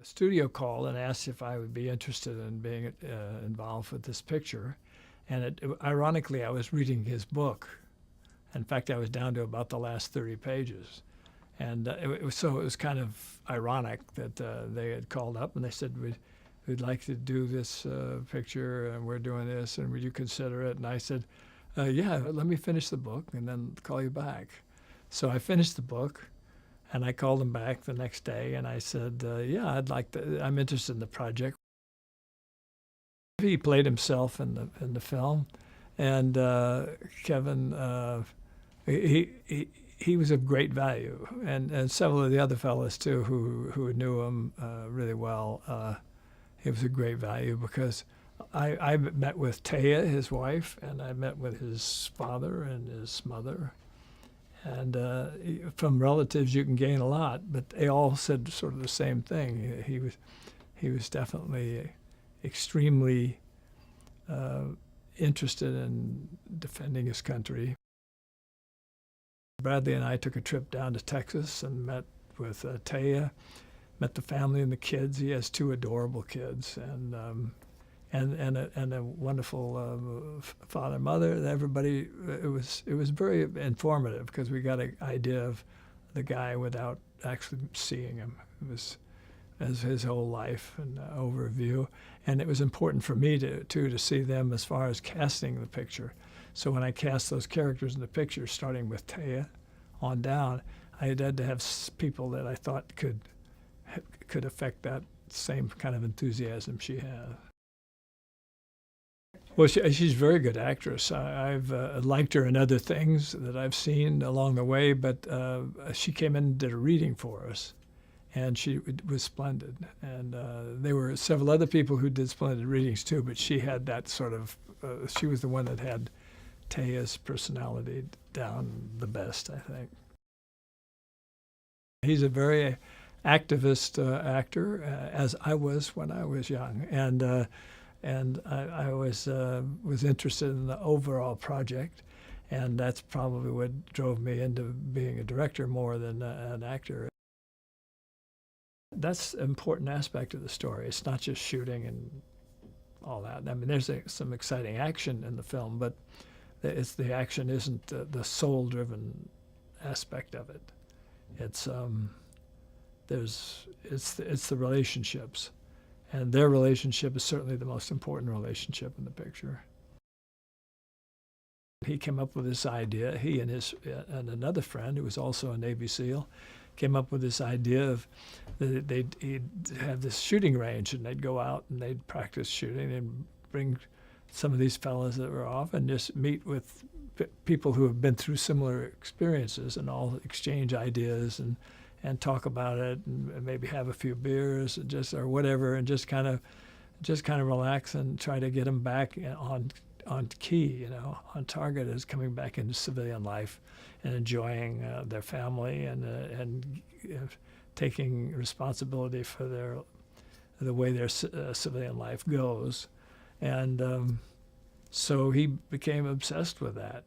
studio called and asked if I would be interested in being involved with this picture. And ironically, I was reading his book. In fact, I was down to about the last 30 pages. And it was kind of ironic that they had called up and they said, we'd like to do this picture and we're doing this and would you consider it? And I said, yeah, let me finish the book and then call you back. So I finished the book and I called him back the next day and I said, yeah, I'm interested in the project. He played himself in the film, and Kevin, he was of great value, and several of the other fellows too who knew him really well. He was a great value because I met with Taya, his wife, and I met with his father and his mother. And from relatives, you can gain a lot, but they all said sort of the same thing. He was definitely extremely interested in defending his country. Bradley and I took a trip down to Texas and met with Taya, met the family and the kids. He has two adorable kids, and a wonderful father, mother. Everybody, it was very informative because we got an idea of the guy without actually seeing him. It was as his whole life and overview, and it was important for me to see them as far as casting the picture. So when I cast those characters in the picture, starting with Taya on down, I had to have people that I thought could affect that same kind of enthusiasm she had. Well, she's a very good actress. I've liked her in other things that I've seen along the way, but she came in and did a reading for us, and she was splendid. And there were several other people who did splendid readings too, but she had that sort of, she was the one that had Taya's personality down the best, I think. He's a very activist actor, as I was when I was young, and I was interested in the overall project, and that's probably what drove me into being a director more than an actor. That's an important aspect of the story. It's not just shooting and all that. I mean, there's some exciting action in the film, but the action isn't the soul-driven aspect of it. It's the relationships. And their relationship is certainly the most important relationship in the picture. He came up with this idea, he and another friend who was also a Navy SEAL, came up with this idea of he'd have this shooting range and they'd go out and they'd practice shooting and bring some of these fellas that were off and just meet with people who have been through similar experiences and all exchange ideas and talk about it and maybe have a few beers or whatever and just kind of relax and try to get them back on key, on target as coming back into civilian life and enjoying their family and taking responsibility for the way their civilian life goes. And so he became obsessed with that.